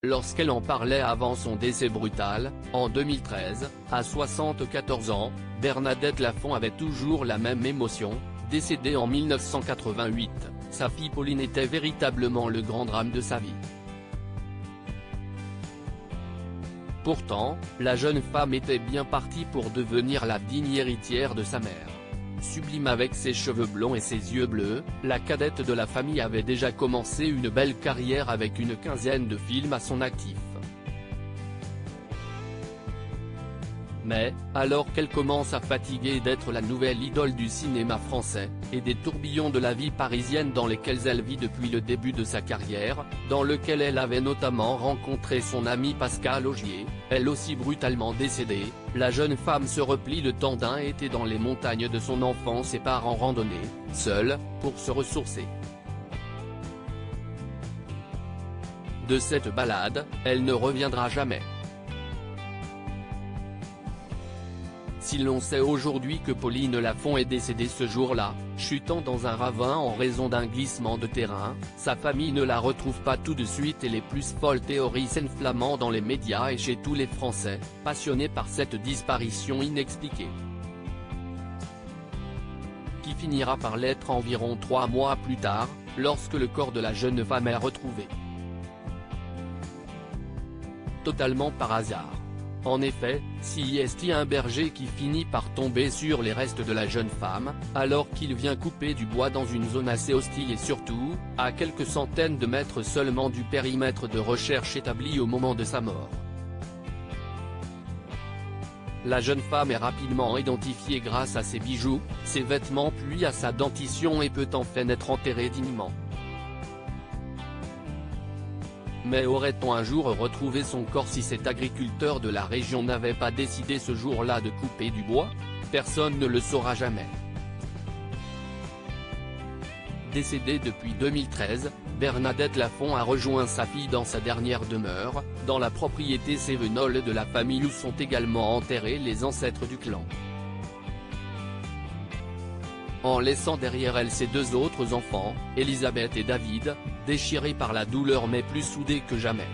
lorsqu'elle en parlait avant son décès brutal, en 2013, à 74 ans, Bernadette Lafont avait toujours la même émotion. Décédée en 1988, sa fille Pauline était véritablement le grand drame de sa vie. Pourtant, la jeune femme était bien partie pour devenir la digne héritière de sa mère. Sublime avec ses cheveux blonds et ses yeux bleus, la cadette de la famille avait déjà commencé une belle carrière avec une quinzaine de films à son actif. Mais, alors qu'elle commence à fatiguer d'être la nouvelle idole du cinéma français, et des tourbillons de la vie parisienne dans lesquels elle vit depuis le début de sa carrière, dans lequel elle avait notamment rencontré son ami Pascal Augier, elle aussi brutalement décédée, la jeune femme se replie le temps d'un été dans les montagnes de son enfance et part en randonnée, seule, pour se ressourcer. De cette balade, elle ne reviendra jamais. Si l'on sait aujourd'hui que Pauline Lafont est décédée ce jour-là, chutant dans un ravin en raison d'un glissement de terrain, sa famille ne la retrouve pas tout de suite et les plus folles théories s'enflammant dans les médias et chez tous les Français, passionnés par cette disparition inexpliquée. Qui finira par l'être environ 3 mois plus tard, lorsque le corps de la jeune femme est retrouvé. Totalement par hasard. En effet, si est un berger qui finit par tomber sur les restes de la jeune femme, alors qu'il vient couper du bois dans une zone assez hostile et surtout, à quelques centaines de mètres seulement du périmètre de recherche établi au moment de sa mort. La jeune femme est rapidement identifiée grâce à ses bijoux, ses vêtements puis à sa dentition et peut enfin être enterrée dignement. Mais aurait-on un jour retrouvé son corps si cet agriculteur de la région n'avait pas décidé ce jour-là de couper du bois? Personne ne le saura jamais. Décédée depuis 2013, Bernadette Lafont a rejoint sa fille dans sa dernière demeure, dans la propriété cévenole de la famille où sont également enterrés les ancêtres du clan. En laissant derrière elle ses 2 autres enfants, Elisabeth et David, déchirés par la douleur mais plus soudés que jamais.